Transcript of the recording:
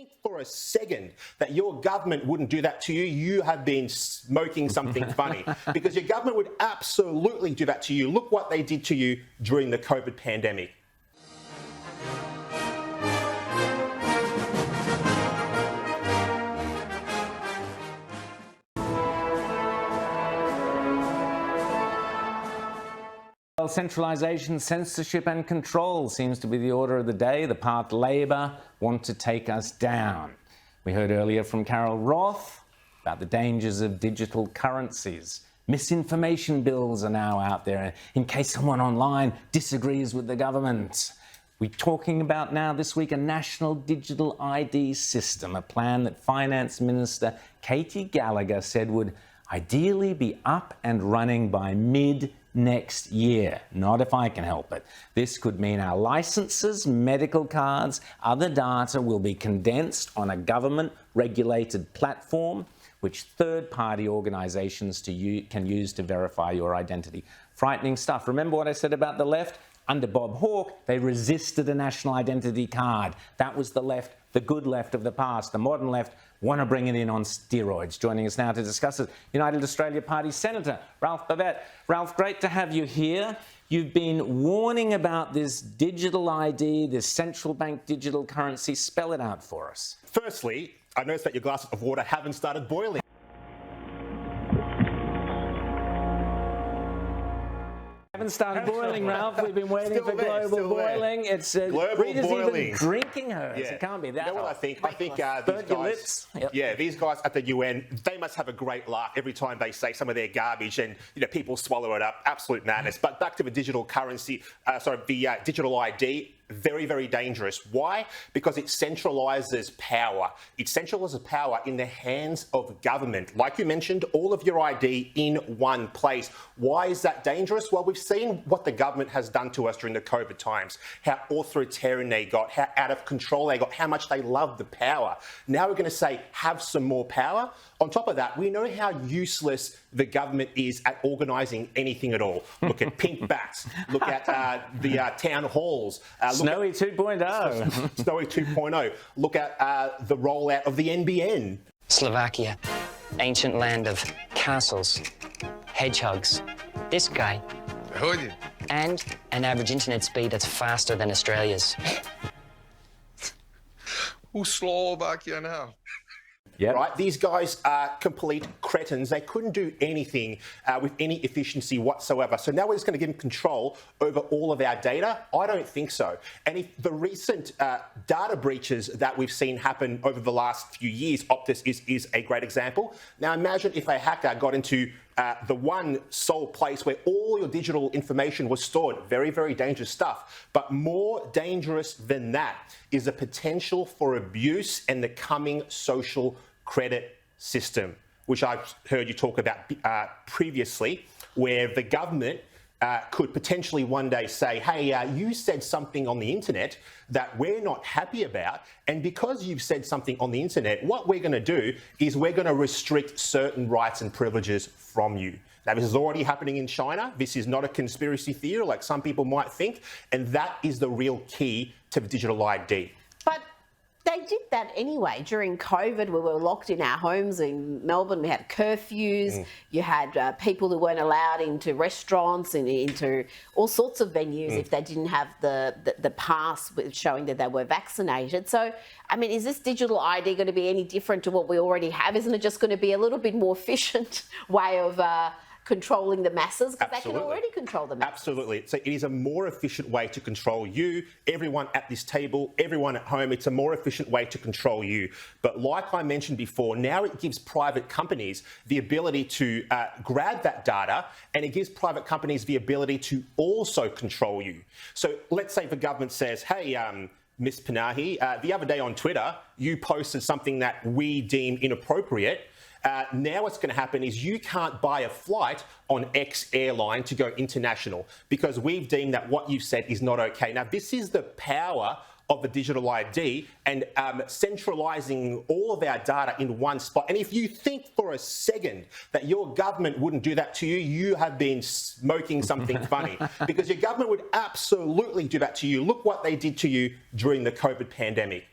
think for a second that your government wouldn't do that to you, you have been smoking something funny, because your government would absolutely do that to you. Look what they did to you during the COVID pandemic. Well, centralisation, censorship and control seems to be the order of the day, the path Labor want to take us down. We heard earlier from Carol Roth about the dangers of digital currencies. Misinformation bills are now out there in case someone online disagrees with the government. We're talking about now this week a national digital ID system, a plan that Finance Minister Katie Gallagher said would ideally be up and running by mid-next year. Not if I can help it. This could mean our licenses, medical cards, other data will be condensed on a government-regulated platform which third-party organisations can use to verify your identity. Frightening stuff. Remember what I said about the left? Under Bob Hawke, they resisted a national identity card. That was the left, the good left of the past. The modern left want to bring it in on steroids. Joining us now to discuss it, United Australia Party Senator Ralph Babet. Ralph, great to have you here. You've been warning about this digital ID, this central bank digital currency. Spell it out for us. Firstly, I noticed that your glasses of water haven't started boiling. Haven't started boiling, Ralph. We've been waiting for global boiling. It's global boiling. Even drinking hers. Yeah. It can't be that. You know what I think? I think these guys, these guys at the UN, they must have a great laugh every time they say some of their garbage, and people swallow it up. Absolute madness. But back to the digital currency, the digital ID. Very, very dangerous. Why? Because it centralises power. It centralises power in the hands of government. Like you mentioned, all of your ID in one place. Why is that dangerous? Well, we've seen what the government has done to us during the COVID times, how authoritarian they got, how out of control they got, how much they love the power. Now we're going to say, have some more power. On top of that, we know how useless the government is at organising anything at all. Look at pink bats. Look at the town halls. Snowy 2.0. Snowy 2.0. Look at the rollout of the NBN. Slovakia, ancient land of castles, hedgehogs, this guy, and an average internet speed that's faster than Australia's. Who's Slovakia now? Yep. Right? These guys are complete cretins. They couldn't do anything with any efficiency whatsoever. So now we're just going to give them control over all of our data? I don't think so. And if the recent data breaches that we've seen happen over the last few years, Optus is a great example. Now imagine if a hacker got into the one sole place where all your digital information was stored. Very, very dangerous stuff. But more dangerous than that is the potential for abuse and the coming social credit system, which I've heard you talk about previously, where the government could potentially one day say, hey, you said something on the internet that we're not happy about, and because you've said something on the internet, what we're going to do is we're going to restrict certain rights and privileges from you. Now, this is already happening in China. This is not a conspiracy theory like some people might think, and that is the real key to the digital ID. But they did that anyway. During COVID, we were locked in our homes in Melbourne. We had curfews. You had people who weren't allowed into restaurants and into all sorts of venues if they didn't have the pass showing that they were vaccinated. So, I mean, is this digital ID going to be any different to what we already have? Isn't it just going to be a little bit more efficient way of controlling the masses, because they can already control the masses? Absolutely. So it is a more efficient way to control you, everyone at this table, everyone at home. It's a more efficient way to control you. But like I mentioned before, now it gives private companies the ability to grab that data, and it gives private companies the ability to also control you. So let's say the government says, hey, Ms. Panahi, the other day on Twitter, you posted something that we deem inappropriate. Now what's going to happen is you can't buy a flight on X airline to go international because we've deemed that what you've said is not okay. Now, this is the power of the digital ID and centralising all of our data in one spot. And if you think for a second that your government wouldn't do that to you, you have been smoking something funny, because your government would absolutely do that to you. Look what they did to you during the COVID pandemic.